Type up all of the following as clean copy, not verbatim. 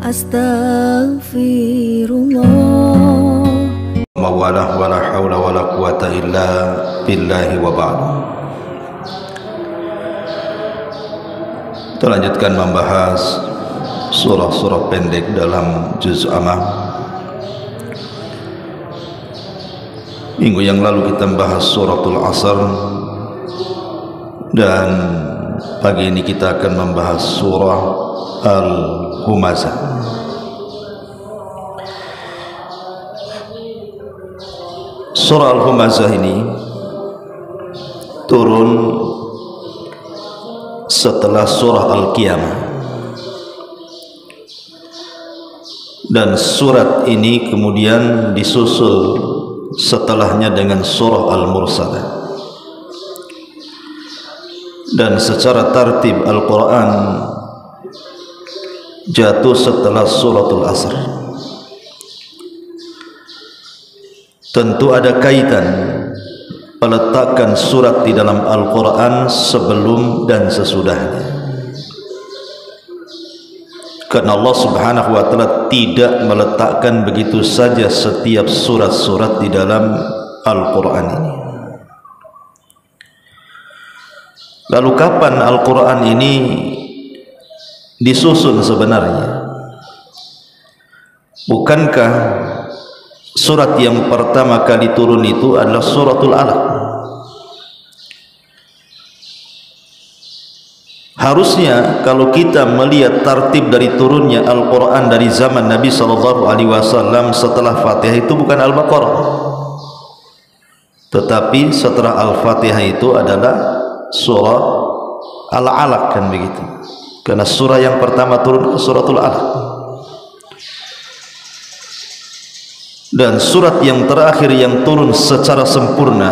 Astaghfirullah. Wala haula wala quwata illa billahi wa ba'du. Kita lanjutkan membahas surah-surah pendek dalam juz Amma. Minggu yang lalu kita membahas suratul Asr, dan pagi ini kita akan membahas surah Al-Humazah. Surah Al-Humazah ini turun setelah surah Al-Qiyamah, dan surat ini kemudian disusul setelahnya dengan surah Al-Mursalah. Dan secara tartib Al-Quran jatuh setelah suratul Asr. Tentu ada kaitan peletakan surat di dalam Al-Quran sebelum dan sesudahnya, karena Allah Subhanahu wa ta'ala tidak meletakkan begitu saja setiap surat-surat di dalam Al-Quran ini. Lalu kapan Al-Quran ini disusun sebenarnya? Bukankah surat yang pertama kali turun itu adalah suratul Alaq? Harusnya kalau kita melihat tartib dari turunnya Al-Quran dari zaman Nabi SAW setelah Fatihah itu bukan Al-Baqarah, tetapi setelah Al-Fatihah itu adalah surah Al-Alaq, kan begitu? Karena surah yang pertama turun suratul Alaq. Dan surat yang terakhir yang turun secara sempurna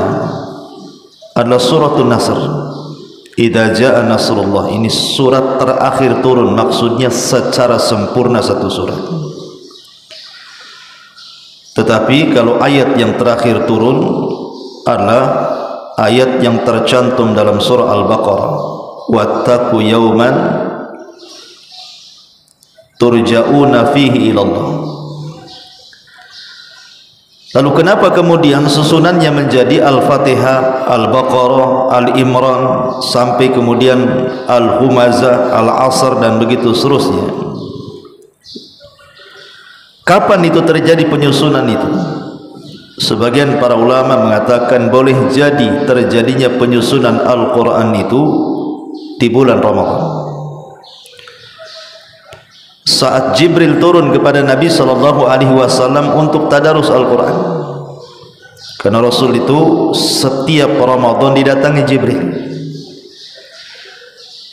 adalah suratul Nasr. Idza jaa nasrullah, ini surat terakhir turun, maksudnya secara sempurna satu surat. Tetapi kalau ayat yang terakhir turun adalah ayat yang tercantum dalam surah Al-Baqarah, wattaqu yawman turja'una fihi ilallah. Lalu kenapa kemudian susunannya menjadi Al-Fatihah, Al-Baqarah, Al-Imran, sampai kemudian Al-Humazah, Al-Asr, dan begitu seterusnya? Kapan itu terjadi penyusunan itu? Sebagian para ulama mengatakan boleh jadi terjadinya penyusunan Al-Quran itu di bulan Ramadan, saat Jibril turun kepada Nabi SAW untuk tadarus Al-Quran. Karena Rasul itu setiap Ramadan didatangi Jibril.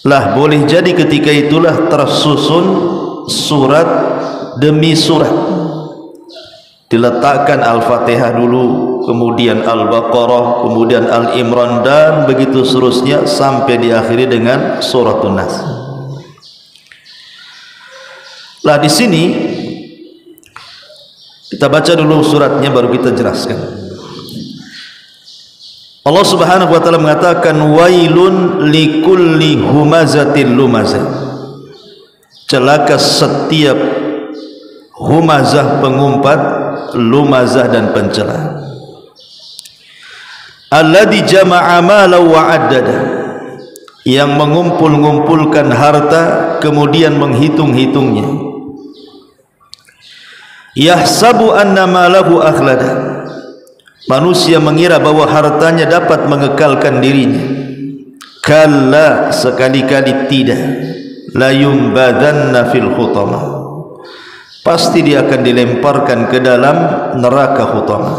Lah boleh jadi ketika itulah tersusun surat demi surat. Diletakkan Al-Fatihah dulu, kemudian Al-Baqarah, kemudian Al-Imran, dan begitu seterusnya sampai diakhiri dengan suratul Nas. Lah di sini kita baca dulu suratnya baru kita jelaskan. Allah Subhanahu wa taala mengatakan wailun likulli humazatil lumazah. Celaka setiap humazah pengumpat, lumazah dan pencela. Alladzi jama'a mala wa addada, yang mengumpul-ngumpulkan harta kemudian menghitung-hitungnya. Yahsabu anna malahu akhlada, manusia mengira bahwa hartanya dapat mengekalkan dirinya. Kalla, sekali-kali tidak. La yumbadanna fil hutamah, pasti dia akan dilemparkan ke dalam neraka hutamah.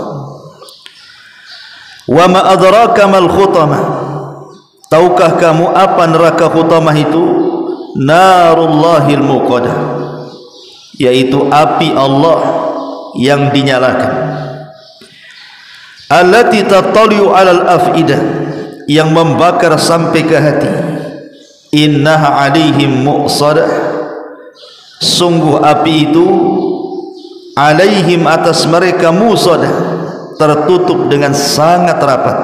Wa ma adraka mal hutamah, tahukah kamu apa neraka hutamah itu? Narullahil muqadah, yaitu api Allah yang dinyalakan. Allati tattali'u 'alal afidah, yang membakar sampai ke hati. Innaha 'alaihim mu'sadah, sungguh api itu 'alaihim, atas mereka, musadah, tertutup dengan sangat rapat.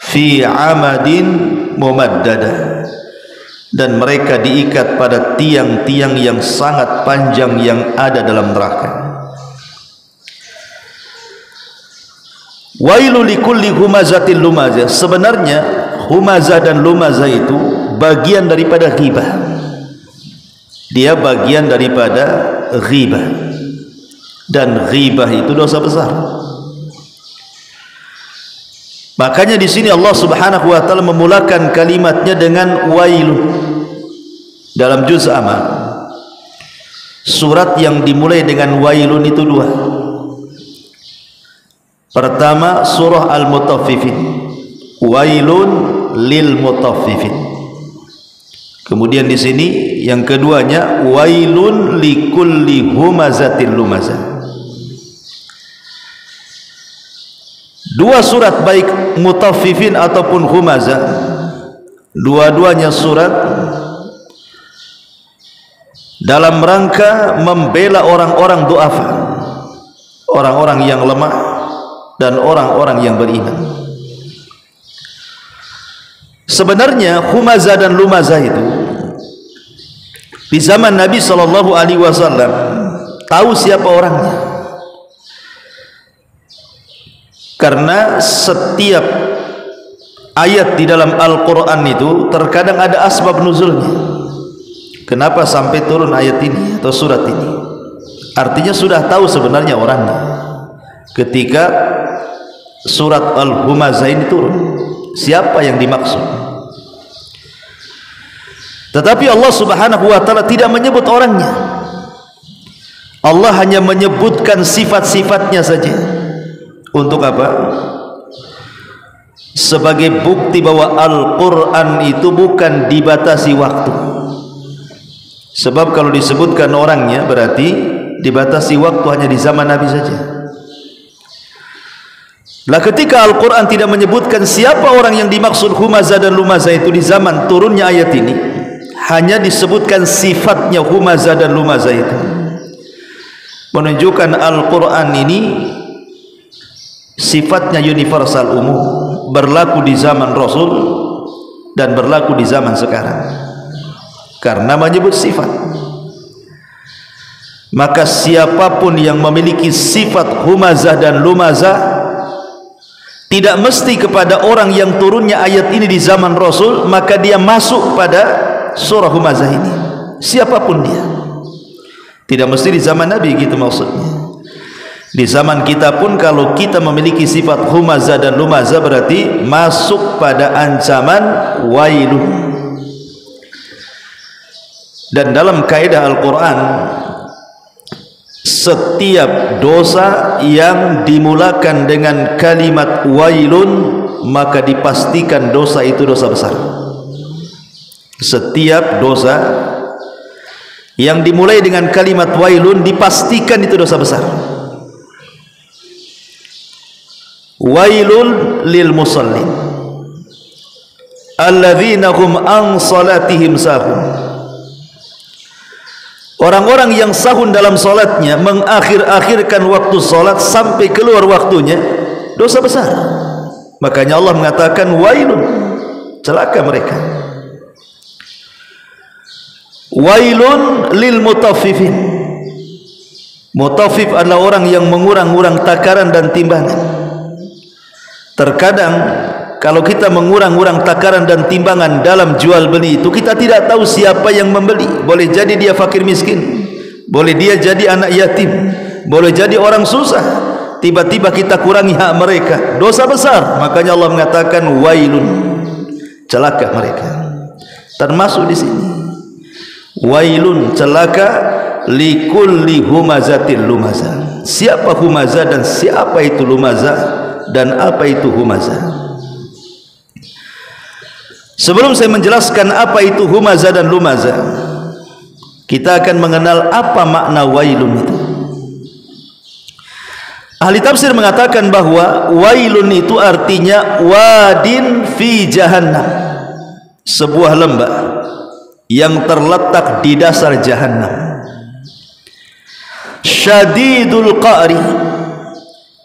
Fi 'amadin mumaddadah, dan mereka diikat pada tiang-tiang yang sangat panjang yang ada dalam neraka. Wailul likulli humazatil lumazah. Sebenarnya humazah dan lumazah itu bagian daripada ghibah. Dia bagian daripada ghibah, dan ghibah itu dosa besar. Makanya di sini Allah Subhanahu wa taala memulakan kalimatnya dengan wailun dalam juz amma. Surat yang dimulai dengan wailun itu dua. Pertama surah Al-Mutaffifin, wailun lil mutaffifin. Kemudian di sini yang keduanya wailun likulli humazatil lumazah. Dua surat baik Mutaffifin ataupun Humazah, dua-duanya surat dalam rangka membela orang-orang du'afa, orang-orang yang lemah dan orang-orang yang beriman. Sebenarnya Humazah dan Lumazah itu di zaman Nabi SAW tahu siapa orangnya, karena setiap ayat di dalam Al-Quran itu terkadang ada asbab nuzulnya. Kenapa sampai turun ayat ini atau surat ini? Artinya sudah tahu sebenarnya orangnya ketika surat Al-Humazah ini turun, siapa yang dimaksud. Tetapi Allah Subhanahu wa taala tidak menyebut orangnya. Allah hanya menyebutkan sifat-sifatnya saja. Untuk apa? Sebagai bukti bahwa Al-Quran itu bukan dibatasi waktu. Sebab kalau disebutkan orangnya berarti dibatasi waktu hanya di zaman Nabi saja. Lah ketika Al-Quran tidak menyebutkan siapa orang yang dimaksud Humazah dan Lumazah itu di zaman turunnya ayat ini, hanya disebutkan sifatnya Humazah dan Lumazah itu, menunjukkan Al-Quran ini sifatnya universal, umum, berlaku di zaman Rasul dan berlaku di zaman sekarang. Karena menyebut sifat, maka siapapun yang memiliki sifat Humazah dan Lumazah tidak mesti kepada orang yang turunnya ayat ini di zaman Rasul, maka dia masuk pada surah Humazah ini, siapapun dia. Tidak mesti di zaman Nabi, gitu maksudnya. Di zaman kita pun kalau kita memiliki sifat Humazah dan Lumazah berarti masuk pada ancaman wailun. Dan dalam kaidah Al-Quran, setiap dosa yang dimulakan dengan kalimat wailun maka dipastikan dosa itu dosa besar. Setiap dosa yang dimulai dengan kalimat wailun dipastikan itu dosa besar. Wailun lil musallin alladzina hum an salatihim sahun. Orang-orang yang sahun dalam salatnya, mengakhir-akhirkan waktu salat sampai keluar waktunya, dosa besar. Makanya Allah mengatakan wailun, celaka mereka. Wailun lil mutaffifin. Mutaffif adalah orang yang mengurang-urang takaran dan timbangan. Terkadang kalau kita mengurang-urang takaran dan timbangan dalam jual beli itu, kita tidak tahu siapa yang membeli. Boleh jadi dia fakir miskin, boleh dia jadi anak yatim, boleh jadi orang susah. Tiba-tiba kita kurangi hak mereka, dosa besar. Makanya Allah mengatakan wailun, celaka mereka. Termasuk di sini wailun, celaka likulli humazatil lumazah. Siapa humazah dan siapa itu lumazah, dan apa itu humazah? Sebelum saya menjelaskan apa itu humazah dan lumazah, kita akan mengenal apa makna wailun itu. Ahli tafsir mengatakan bahwa wailun itu artinya wadin fi jahannam, sebuah lembah yang terletak di dasar jahannam. Syadidul qa'ri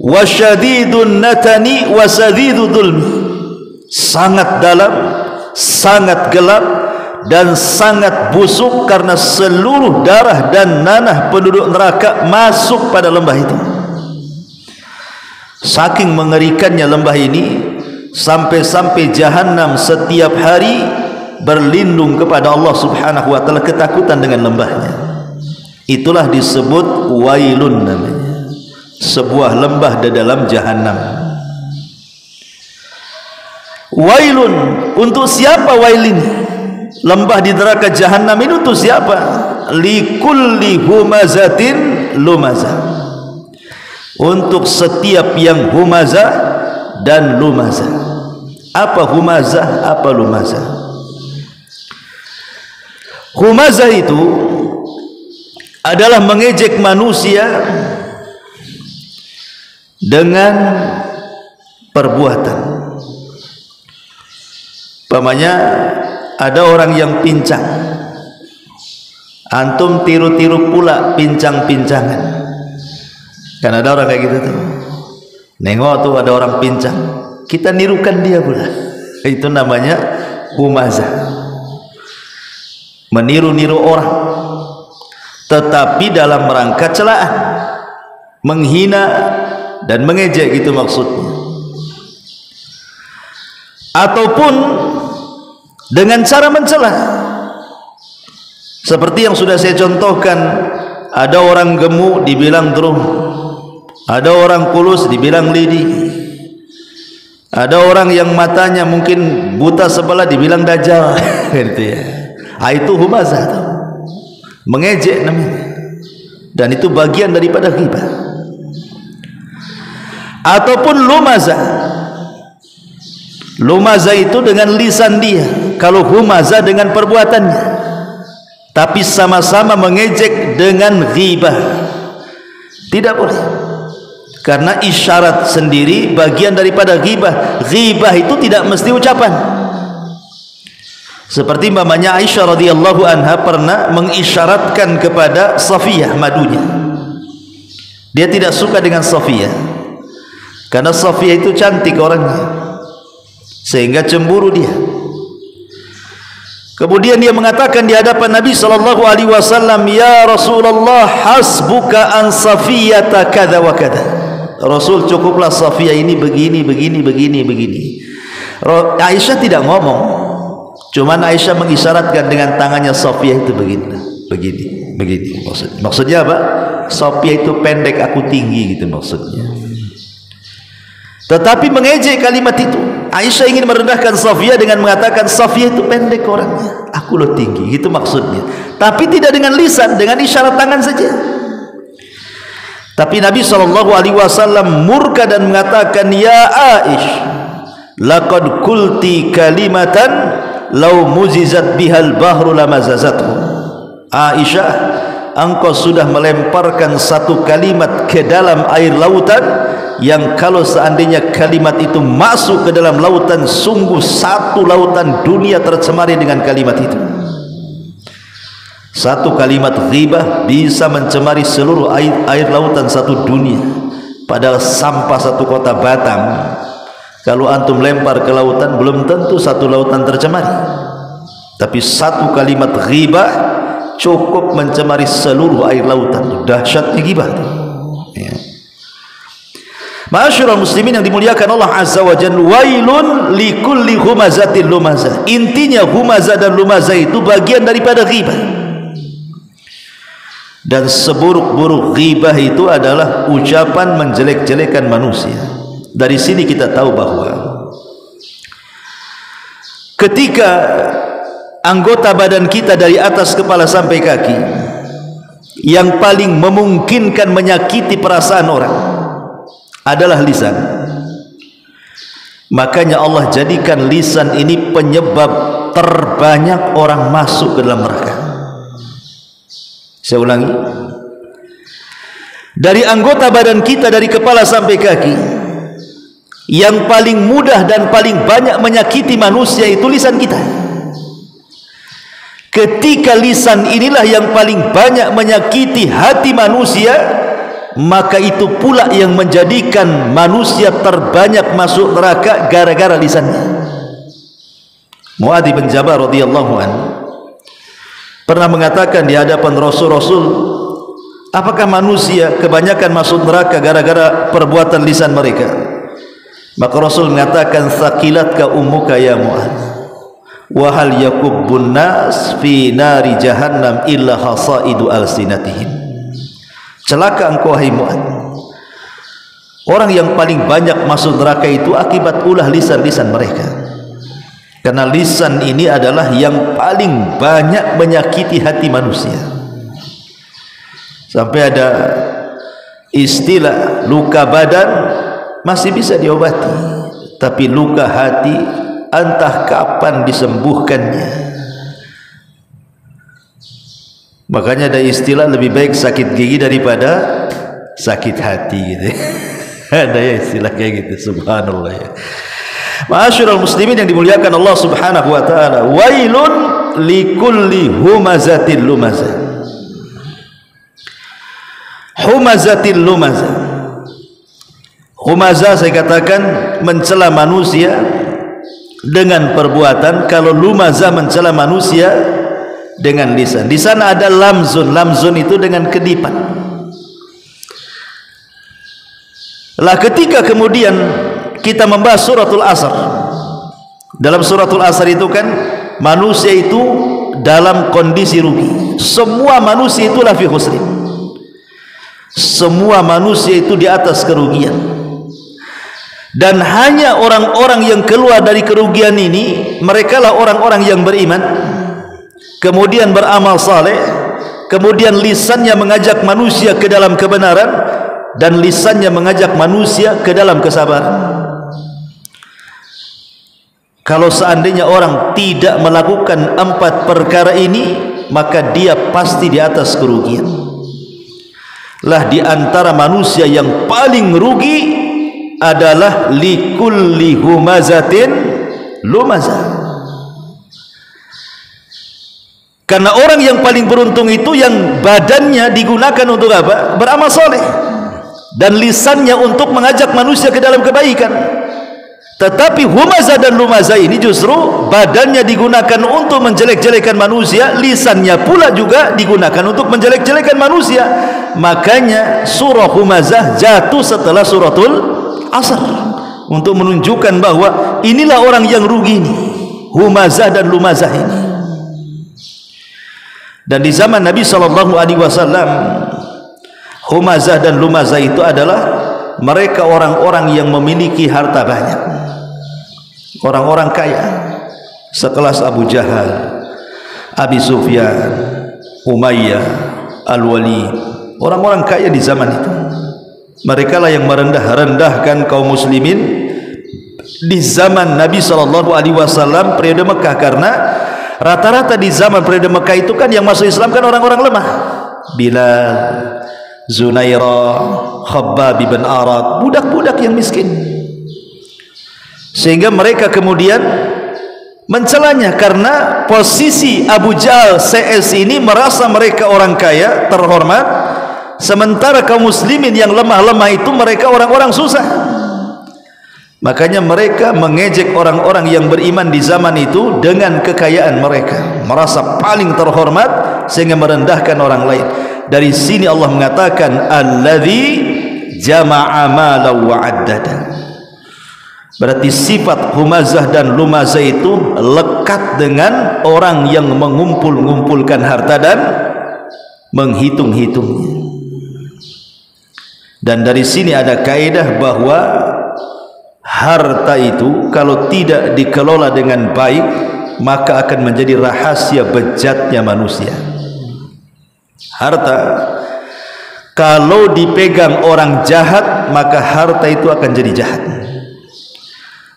wa syadidun natani wa sadidul dhulmi, sangat dalam, sangat gelap, dan sangat busuk karena seluruh darah dan nanah penduduk neraka masuk pada lembah itu. Saking mengerikannya lembah ini, sampai-sampai Jahannam setiap hari berlindung kepada Allah Subhanahu wa taala, ketakutan dengan lembahnya. Itulah disebut wailun namanya, sebuah lembah di dalam Jahannam. Wailun, untuk siapa wail ini? Lembah di neraka Jahannam ini untuk siapa? Likulli humazatin lumazah, untuk setiap yang humazah dan lumazah. Apa humazah, apa lumazah? Humazah itu adalah mengejek manusia dengan perbuatan. Umpamanya ada orang yang pincang, antum tiru-tiru pula pincang-pincangan. Kan ada orang kayak gitu tuh, nengok tuh ada orang pincang, kita nirukan dia pula. Itu namanya humazah, meniru-niru orang, tetapi dalam rangka celaan, menghina dan mengejek, gitu maksudnya. Ataupun dengan cara mencela, seperti yang sudah saya contohkan. Ada orang gemuk dibilang drum, ada orang kulus dibilang lidi, ada orang yang matanya mungkin buta sebelah dibilang dajjal. Gitu ya. Itu humazah, mengejek namanya, dan itu bagian daripada ghibah. Ataupun lumazah, lumazah itu dengan lisan dia, kalau humazah dengan perbuatannya, tapi sama-sama mengejek dengan ghibah. Tidak boleh, karena isyarat sendiri bagian daripada ghibah. Ghibah itu tidak mesti ucapan. Seperti mamanya Aisyah radhiyallahu anha pernah mengisyaratkan kepada Safiyah, madunya. Dia tidak suka dengan Safiyah karena Safiyah itu cantik orangnya, sehingga cemburu dia. Kemudian dia mengatakan di hadapan Nabi sallallahu alaihi wasallam, "Ya Rasulullah, hasbuka an Safiyata kadza wa kadza." Rasul, cukuplah Safiyah ini begini. Aisyah tidak ngomong, cuman Aisyah mengisyaratkan dengan tangannya, Safiyah itu begini. Maksudnya apa? Safiyah itu pendek, aku tinggi, gitu maksudnya. Tetapi mengejek kalimat itu. Aisyah ingin merendahkan Safiyah dengan mengatakan, Safiyah itu pendek orangnya, aku lo tinggi, itu maksudnya. Tapi tidak dengan lisan, dengan isyarat tangan saja. Tapi Nabi SAW murka dan mengatakan, "Ya Aish, laqad qulti kalimatan law muzizat bihal bahru lamazazathu." Aisyah, engkau sudah melemparkan satu kalimat ke dalam air lautan, yang kalau seandainya kalimat itu masuk ke dalam lautan, sungguh satu lautan dunia tercemari dengan kalimat itu. Satu kalimat ghibah bisa mencemari seluruh air lautan satu dunia. Padahal sampah satu kota Batam, kalau antum lempar ke lautan, belum tentu satu lautan tercemari. Tapi satu kalimat ghibah cukup mencemari seluruh air lautan. Dahsyatnya ghibah. Ya. Ma'asyiral muslimin yang dimuliakan Allah Azza wa Jalla, wailun likulli humazatin lumazah. Intinya humazah dan lumazah itu bagian daripada ghibah. Dan seburuk-buruk ghibah itu adalah ucapan menjelek-jelekan manusia. Dari sini kita tahu bahwa ketika anggota badan kita dari atas kepala sampai kaki yang paling memungkinkan menyakiti perasaan orang adalah lisan. Makanya Allah jadikan lisan ini penyebab terbanyak orang masuk ke dalam neraka. Saya ulangi, dari anggota badan kita dari kepala sampai kaki, yang paling mudah dan paling banyak menyakiti manusia itu lisan kita. Ketika lisan inilah yang paling banyak menyakiti hati manusia, maka itu pula yang menjadikan manusia terbanyak masuk neraka gara-gara lisannya. Muadz bin Jabal radhiyallahu anhu pernah mengatakan di hadapan Rasul, apakah manusia kebanyakan masuk neraka gara-gara perbuatan lisan mereka? Maka Rasul mengatakan, thaqilatka ummuka ya Mu'adz, wa hal yakubbun nas fi nari jahannam illa hasaidu alsinatihim. Celaka engkau hai Mu'adz, orang yang paling banyak masuk neraka itu akibat ulah lisan-lisan mereka. Karena lisan ini adalah yang paling banyak menyakiti hati manusia. Sampai ada istilah luka badan masih bisa diobati, tapi luka hati entah kapan disembuhkannya. Makanya ada istilah lebih baik sakit gigi daripada sakit hati gitu. Ada ya istilah kayak gitu, subhanallah ya. Ma'asyiral muslimin yang dimuliakan Allah Subhanahu wa taala, wailun likulli humazatil lumazah. Humazatil lumazah. Humazah saya katakan mencela manusia dengan perbuatan, kalau lumazah mencela manusia dengan lisan. Di sana ada lamzun, lamzun itu dengan kedipan. Lah ketika kemudian kita membahas suratul Asr, dalam suratul Asr itu kan manusia itu dalam kondisi rugi. Semua manusia itu lafi khusrin, semua manusia itu di atas kerugian, dan hanya orang-orang yang keluar dari kerugian ini, mereka lah orang-orang yang beriman, kemudian beramal saleh, kemudian lisannya mengajak manusia ke dalam kebenaran, dan lisannya mengajak manusia ke dalam kesabaran. Kalau seandainya orang tidak melakukan 4 perkara ini, maka dia pasti di atas kerugian. Lah di antara manusia yang paling rugi adalah likulli humazatin lumazah. Karena orang yang paling beruntung itu yang badannya digunakan untuk apa? Beramal soleh, dan lisannya untuk mengajak manusia ke dalam kebaikan. Tetapi humazah dan lumazah ini justru badannya digunakan untuk menjelek-jelekan manusia, lisannya pula juga digunakan untuk menjelek-jelekan manusia. Makanya surah humazah jatuh setelah suratul Asr, untuk menunjukkan bahwa inilah orang yang rugi ini, humazah dan lumazah ini. Dan di zaman Nabi SAW, humazah dan lumazah itu adalah mereka orang-orang yang memiliki harta banyak, orang-orang kaya sekelas Abu Jahal, Abi Sufyan, Umayyah, Al-Walid, orang-orang kaya di zaman itu. Mereka lah yang merendah-rendahkan kaum muslimin di zaman Nabi SAW periode Mekah, karena rata-rata di zaman periode Mekah itu kan yang masuk Islam kan orang-orang lemah. Bilal, Zunairah, Khabbab bin Arad, budak-budak yang miskin. Sehingga mereka kemudian mencelanya, karena posisi Abu Jahal CS ini merasa mereka orang kaya, terhormat, sementara kaum muslimin yang lemah-lemah itu mereka orang-orang susah. Makanya mereka mengejek orang-orang yang beriman di zaman itu dengan kekayaan mereka, merasa paling terhormat sehingga merendahkan orang lain. Dari sini Allah mengatakan alladzi jama'a malan wa 'addada. Berarti sifat humazah dan lumazah itu lekat dengan orang yang mengumpul-ngumpulkan harta dan menghitung-hitungnya. Dan dari sini ada kaidah bahwa harta itu kalau tidak dikelola dengan baik, maka akan menjadi rahasia bejatnya manusia. Harta kalau dipegang orang jahat, maka harta itu akan jadi jahat.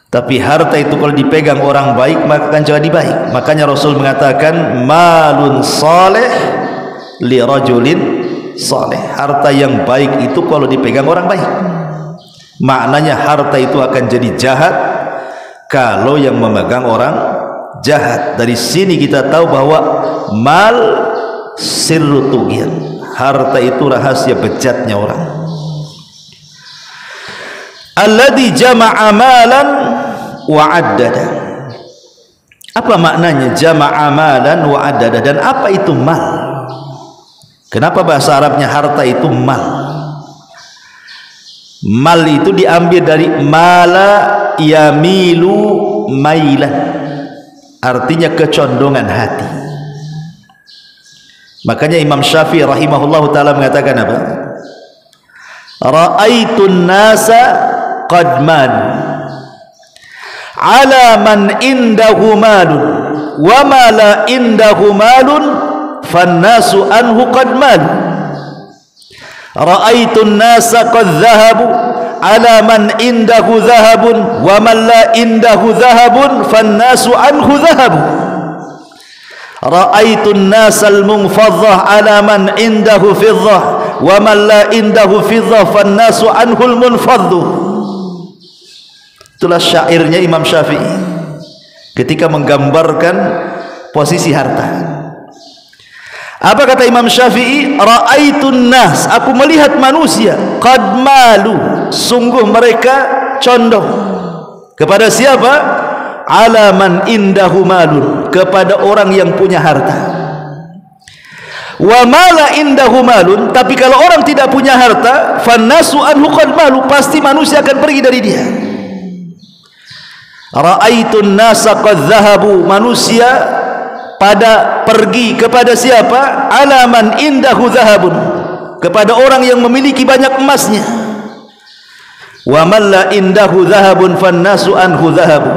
Tapi harta itu kalau dipegang orang baik, maka akan jadi baik. Makanya Rasul mengatakan malun saleh li rajulin saleh. Harta yang baik itu kalau dipegang orang baik. Maknanya harta itu akan jadi jahat kalau yang memegang orang jahat. Dari sini kita tahu bahwa mal sirru tughyan, harta itu rahasia bejatnya orang. Alladzi jama'a malan wa 'addada. Apa maknanya jama'a malan wa addada, dan apa itu mal? Kenapa bahasa Arabnya harta itu mal? Mal itu diambil dari mala yamilu mailan, artinya kecondongan hati. Makanya Imam Syafi'i rahimahullahu taala mengatakan apa? Ra'aitun nasa qad mal ala man indahu malun wa ma la indahu malun fannasu anhu qad mal. Ra'aitun nasa qad dhahabu ala man indahu dhahabun wa man la indahu dhahabun fannasu anhu dhahabu. Ra'aitun nasa al-munfaddah ala man indahu fiddah wa man la indahu fiddah fannasu anhu al-munfaddu. Itulah syairnya Imam Syafi'i ketika menggambarkan posisi harta. Apa kata Imam Syafi'i? Ra'aitun nas, aku melihat manusia qad malu, sungguh mereka condong kepada siapa? Ala man indahu malun, kepada orang yang punya harta. Wa mala indahu malun, tapi kalau orang tidak punya harta, fannasu anhu qad malu, pasti manusia akan pergi dari dia. Ra'aitun nasa qad dhahabu, manusia pada pergi kepada siapa? Ala man indahu dhahabun, kepada orang yang memiliki banyak emasnya. Wa man la indahu dhahabun fannasu anhu dhahabu,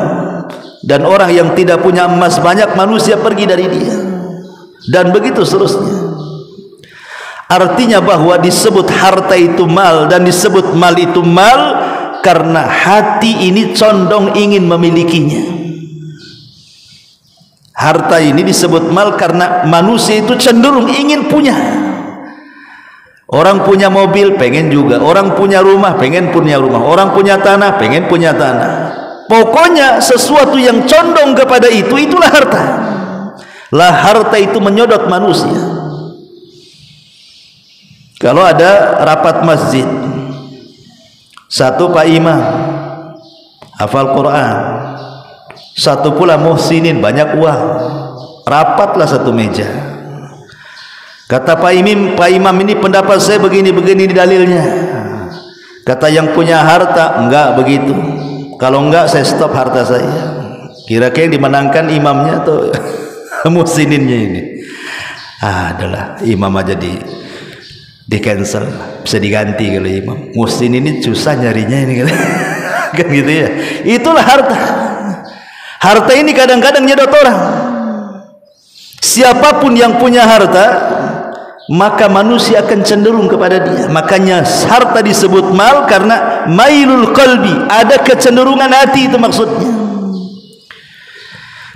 dan orang yang tidak punya emas banyak, manusia pergi dari dia, dan begitu seterusnya. Artinya bahwa disebut harta itu mal dan disebut mal itu mal karena hati ini condong ingin memilikinya. Harta ini disebut mal karena manusia itu cenderung ingin punya. Orang punya mobil pengen juga, orang punya rumah pengen punya rumah, orang punya tanah pengen punya tanah. Pokoknya sesuatu yang condong kepada itu, itulah harta. Lah harta itu menyodot manusia. Kalau ada rapat masjid, satu Pak Imam hafal Quran, satu pula muhsinin banyak uang, rapatlah satu meja. Kata Pak Imam ini pendapat saya begini-begini dalilnya. Kata yang punya harta, enggak begitu. Kalau enggak saya stop harta saya. Kira-kira yang dimenangkan imamnya atau muhsininnya ini? Adalah imam aja di cancel, bisa diganti kalau imam. Muhsin ini susah nyarinya ini kan gitu ya. Itulah harta. Harta ini kadang-kadang nyedot orang. Siapapun yang punya harta, maka manusia akan cenderung kepada dia. Makanya harta disebut mal karena mailul qalbi, ada kecenderungan hati, itu maksudnya.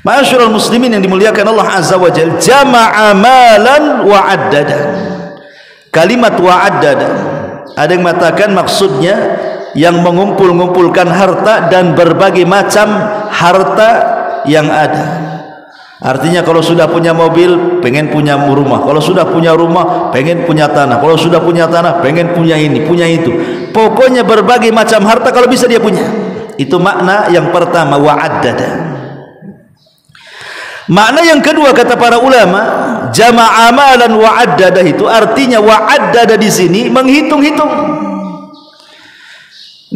Ma'asyiral muslimin yang dimuliakan Allah Azza wa Jalla, jama'a malan wa addada. Kalimat wa addada, ada yang mengatakan maksudnya yang mengumpul-ngumpulkan harta dan berbagai macam harta yang ada. Artinya kalau sudah punya mobil pengen punya rumah, kalau sudah punya rumah pengen punya tanah, kalau sudah punya tanah pengen punya ini, punya itu. Pokoknya berbagai macam harta kalau bisa dia punya. Itu makna yang pertama, wa'addada. Makna yang kedua kata para ulama, jama'a amalan wa'addada, itu artinya wa'addada di sini menghitung-hitung.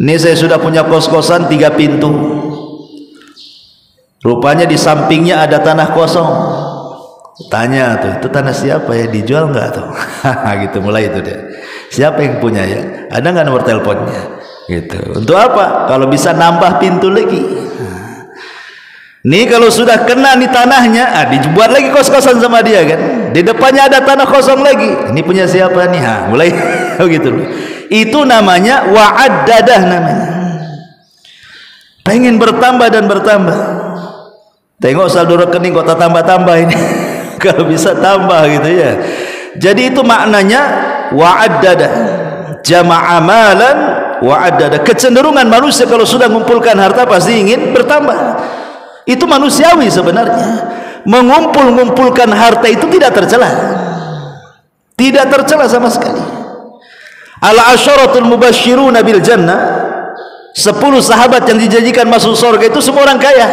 Ini saya sudah punya kos-kosan 3 pintu. Rupanya di sampingnya ada tanah kosong. Tanya tuh, itu tanah siapa ya, dijual enggak tuh? Gitu, mulai itu dia. Siapa yang punya ya? Ada enggak nomor teleponnya? Gitu. Untuk apa? Kalau bisa nambah pintu lagi. Nih kalau sudah kena nih tanahnya, dibuat lagi kos-kosan sama dia kan. Di depannya ada tanah kosong lagi. Ini punya siapa nih? Mulai gitu loh. Itu namanya wa'addadah namanya. Pengen bertambah dan bertambah. Tengok saldo rekening kok tambah-tambah ini. Kalau bisa tambah gitu ya. Jadi itu maknanya wa'addada. Jama'a malan wa'addada. Kecenderungan manusia kalau sudah mengumpulkan harta pasti ingin bertambah. Itu manusiawi sebenarnya. Mengumpul-ngumpulkan harta itu tidak tercela. Tidak tercela sama sekali. Al-asyaratul mubasyiruna bil jannah, 10 sahabat yang dijanjikan masuk surga itu semua orang kaya.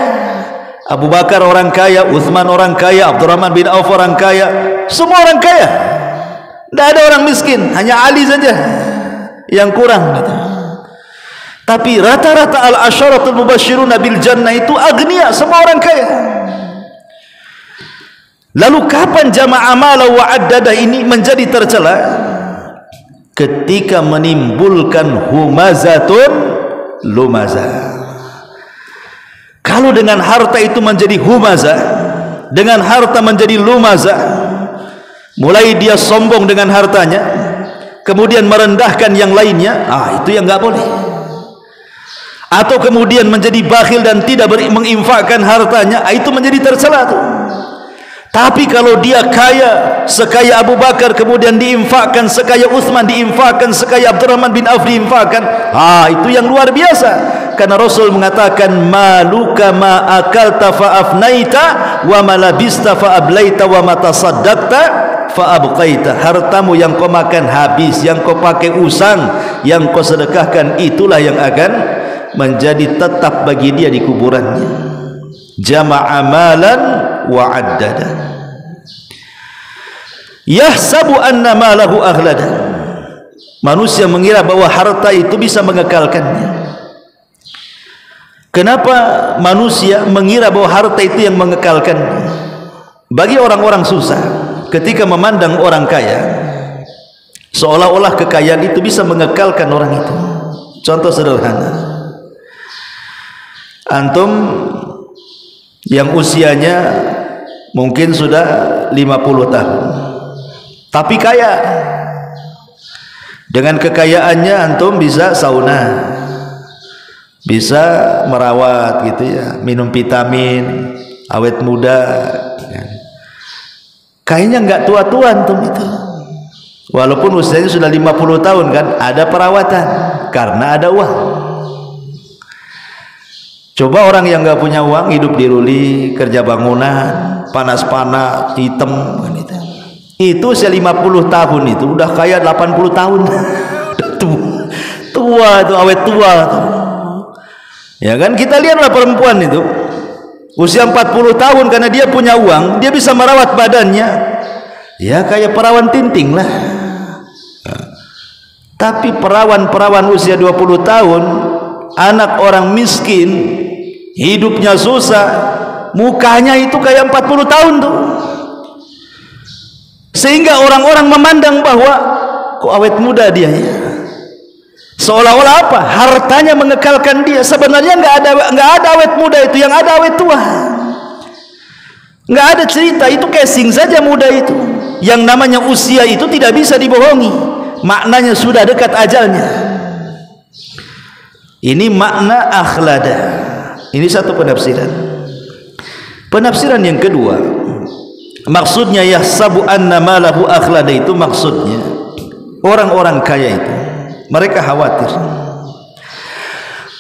Abu Bakar orang kaya, Uthman orang kaya, Abdurrahman bin Auf orang kaya, semua orang kaya. Tidak ada orang miskin, hanya Ali saja yang kurang. Tapi rata-rata al-asyaratul mubashshiruna bil jannah itu agniya, semua orang kaya. Lalu kapan jama'a amala wa addada ini menjadi tercela? Ketika menimbulkan humazatun lumazah. Kalau dengan harta itu menjadi humazah, dengan harta menjadi lumazah, mulai dia sombong dengan hartanya, kemudian merendahkan yang lainnya, itu yang nggak boleh. Atau kemudian menjadi bakhil dan tidak menginfakkan hartanya, itu menjadi tercela tuh. Tapi kalau dia kaya sekaya Abu Bakar, kemudian diinfakkan sekaya Uthman, diinfakkan sekaya Abdurrahman bin Auf, diinfakkan, itu yang luar biasa. Karena Rasul mengatakan, maluka ma akalta fa afnaita wa ma labista fa ablaita wa ma tasaddaqta fa abqaita. Hartamu yang kau makan habis, yang kau pakai usang, yang kau sedekahkan, itulah yang akan menjadi tetap bagi dia di kuburannya. Jama'a malan wa addada. Yahsabu anna malahu aghlada. Manusia mengira bahwa harta itu bisa mengekalkannya. Kenapa manusia mengira bahwa harta itu yang mengekalkannya? Bagi orang-orang susah, ketika memandang orang kaya, seolah-olah kekayaan itu bisa mengekalkan orang itu. Contoh sederhana, antum yang usianya mungkin sudah 50 tahun, tapi kaya. Dengan kekayaannya antum bisa sauna, bisa merawat gitu ya, minum vitamin, awet muda. Kayaknya nggak tua-tua antum itu, walaupun usianya sudah 50 tahun kan, ada perawatan karena ada uang. Coba orang yang nggak punya uang, hidup di ruli, kerja bangunan, panas-panas, hitam, itu usia 50 tahun itu udah kaya 80 tahun. Tua itu, awet tua tuh. Ya kan, kita lihatlah perempuan itu usia 40 tahun, karena dia punya uang, dia bisa merawat badannya, ya kayak perawan tinting lah. Tapi perawan-perawan usia 20 tahun, anak orang miskin, hidupnya susah, mukanya itu kayak 40 tahun tuh. Sehingga orang-orang memandang bahwa kok awet muda dia ya. Seolah-olah apa? Hartanya mengekalkan dia. Sebenarnya nggak ada awet muda itu, yang ada awet tua. Nggak ada cerita, itu casing saja muda itu. Yang namanya usia itu tidak bisa dibohongi. Maknanya sudah dekat ajalnya. Ini makna akhlada. Ini satu penafsiran. Penafsiran yang kedua, maksudnya yahsabu anna malahu akhlada, itu maksudnya orang-orang kaya itu mereka khawatir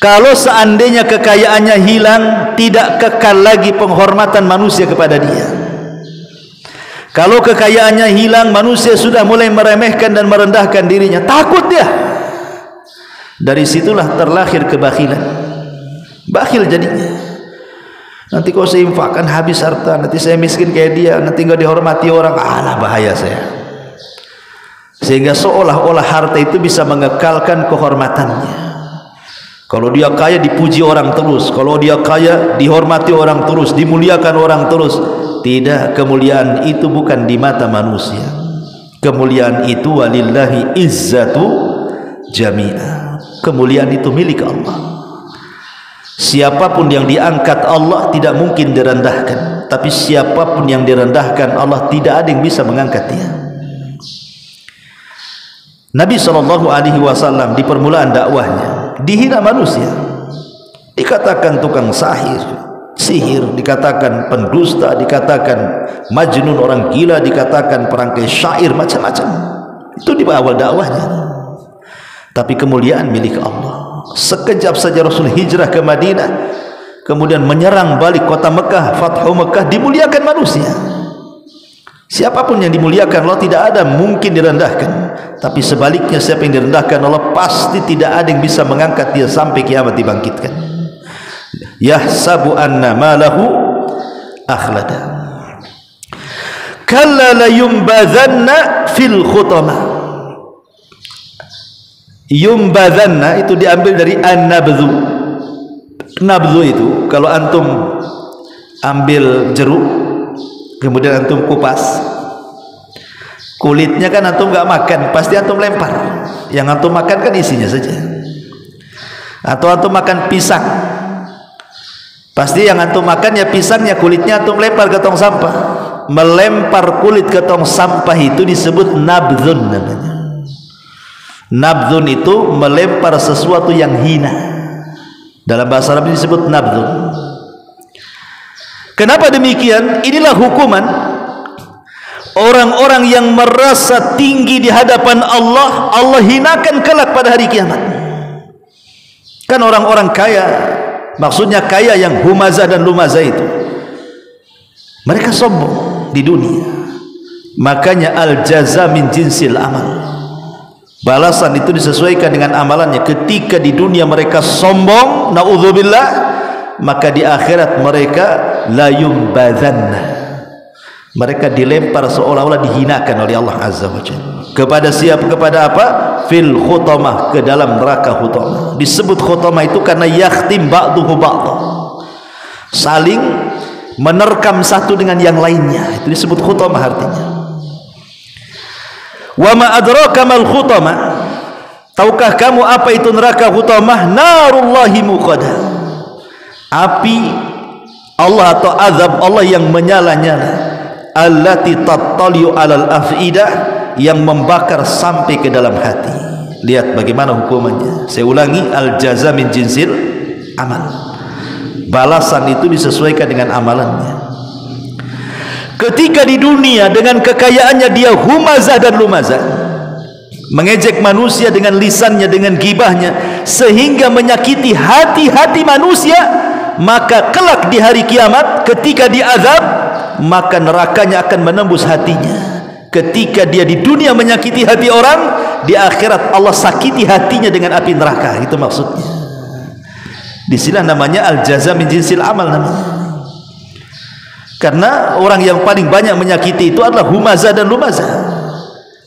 kalau seandainya kekayaannya hilang, tidak kekal lagi penghormatan manusia kepada dia. Kalau kekayaannya hilang, manusia sudah mulai meremehkan dan merendahkan dirinya, takut dia. Dari situlah terlahir kebakhilan. Bakhil jadinya. Nanti kalau saya infakkan habis harta, nanti saya miskin kayak dia, nanti nggak dihormati orang, alah bahaya saya. Sehingga seolah-olah harta itu bisa mengekalkan kehormatannya. Kalau dia kaya dipuji orang terus, kalau dia kaya dihormati orang terus, dimuliakan orang terus. Tidak, kemuliaan itu bukan di mata manusia. Kemuliaan itu walillahi izzatu jami'ah. Kemuliaan itu milik Allah. Siapapun yang diangkat Allah tidak mungkin direndahkan, tapi siapapun yang direndahkan Allah tidak ada yang bisa mengangkat dia. Nabi SAW di permulaan dakwahnya dihina manusia, dikatakan tukang sihir, dikatakan pendusta, dikatakan majnun, orang gila, dikatakan perangkai syair, macam-macam. Itu di awal dakwahnya. Tapi kemuliaan milik Allah. Sekejap saja Rasul hijrah ke Madinah, kemudian menyerang balik kota Mekah, Fathu Mekah, dimuliakan manusia. Siapapun yang dimuliakan Allah tidak ada mungkin direndahkan. Tapi sebaliknya, siapa yang direndahkan Allah pasti tidak ada yang bisa mengangkat dia sampai kiamat dibangkitkan. Yahsabu anna malahu akhlada. Kalla la yumbadhanna fil khutama. Yumbadhanna itu diambil dari an-nabdhu. Nabdhu itu kalau antum ambil jeruk kemudian antum kupas, kulitnya kan antum nggak makan, pasti antum lempar. Yang antum makan kan isinya saja. Atau antum makan pisang, pasti yang antum makan ya pisangnya, kulitnya antum lempar ke tong sampah. Melempar kulit ke tong sampah itu disebut nabdhun namanya. Nabdhun itu melempar sesuatu yang hina. Dalam bahasa Arab disebut nabdhun. Kenapa demikian? Inilah hukuman orang-orang yang merasa tinggi di hadapan Allah, Allah hinakan kelak pada hari kiamat. Kan orang-orang kaya, maksudnya kaya yang humazah dan lumazah itu, mereka sombong di dunia. Makanya al-jaza min jinsil amal. Balasan itu disesuaikan dengan amalannya. Ketika di dunia mereka sombong, naudzubillah, maka di akhirat mereka la yumbadhanna. Mereka dilempar seolah-olah dihinakan oleh Allah Azza wa Jalla. Kepada siapa? Kepada apa? Fil khutamah, ke dalam neraka khutamah. Disebut khutamah itu karena yakhtim ba'duhu ba'dha, saling menerkam satu dengan yang lainnya. Itu disebut khutamah artinya. Wa ma adraka mal khutamah. Tahukah kamu apa itu neraka khutamah? Narullahi muqadah. Api Allah atau azab Allah yang menyala-nyala. Allati tattali'u 'alal afidah, yang membakar sampai ke dalam hati. Lihat bagaimana hukumannya. Saya ulangi, al jaza min jinsil amal. Balasan itu disesuaikan dengan amalannya. Ketika di dunia dengan kekayaannya dia humazah dan lumazah, mengejek manusia dengan lisannya, dengan gibahnya, sehingga menyakiti hati-hati manusia, maka kelak di hari kiamat ketika diazab, maka nerakanya akan menembus hatinya. Ketika dia di dunia menyakiti hati orang, di akhirat Allah sakiti hatinya dengan api neraka. Itu maksudnya. Disilah namanya al-jaza min jinsil amal namanya. Karena orang yang paling banyak menyakiti itu adalah humazah dan lumazah.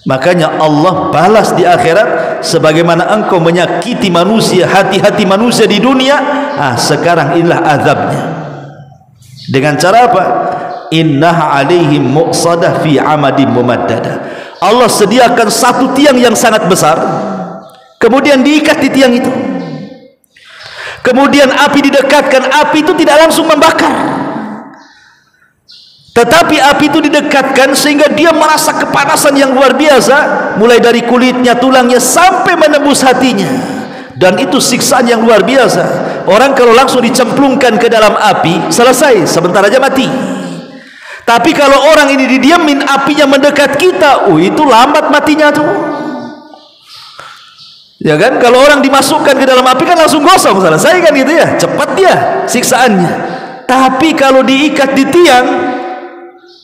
Makanya Allah balas di akhirat sebagaimana engkau menyakiti manusia, hati-hati manusia di dunia, sekarang inilah azabnya. Dengan cara apa? Innaha alaihim muqsadah fi amadim mumaddada. Allah sediakan satu tiang yang sangat besar, kemudian diikat di tiang itu, kemudian api didekatkan. Api itu tidak langsung membakar, tetapi api itu didekatkan sehingga dia merasa kepanasan yang luar biasa, mulai dari kulitnya, tulangnya, sampai menembus hatinya. Dan itu siksaan yang luar biasa. Orang kalau langsung dicemplungkan ke dalam api, selesai, sebentar aja mati. Tapi kalau orang ini didiamin, apinya mendekat kita, itu lambat matinya tuh. Ya kan? Kalau orang dimasukkan ke dalam api kan langsung gosong, selesai kan gitu ya, cepat dia siksaannya. Tapi kalau diikat di tiang,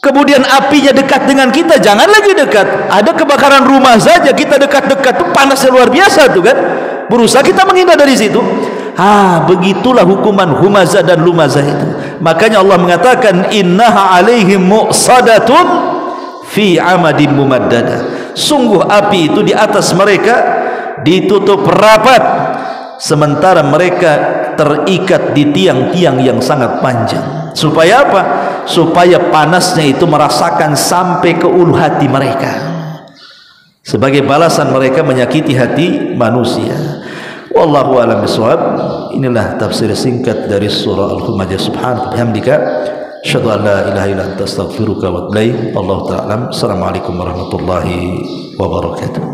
kemudian apinya dekat dengan kita, jangan lagi dekat. Ada kebakaran rumah saja kita dekat-dekat tuh panasnya luar biasa tuh kan. Berusaha kita menghindar dari situ. Begitulah hukuman humazah dan lumazah itu. Makanya Allah mengatakan innaha alaihim muqsadatun fi amadim mumaddada. Sungguh api itu di atas mereka ditutup rapat, sementara mereka terikat di tiang-tiang yang sangat panjang. Supaya apa? Supaya panasnya itu merasakan sampai ke ulu hati mereka, sebagai balasan mereka menyakiti hati manusia. Wallahu a'lam bishawab. Inilah tafsir singkat dari surah Al-Humazah. Subhanaka bihamdika asyhadu an la ilaha illa anta astaghfiruka wa atubu ilaik. Wallahu ta'ala. Assalamualaikum warahmatullahi wabarakatuh.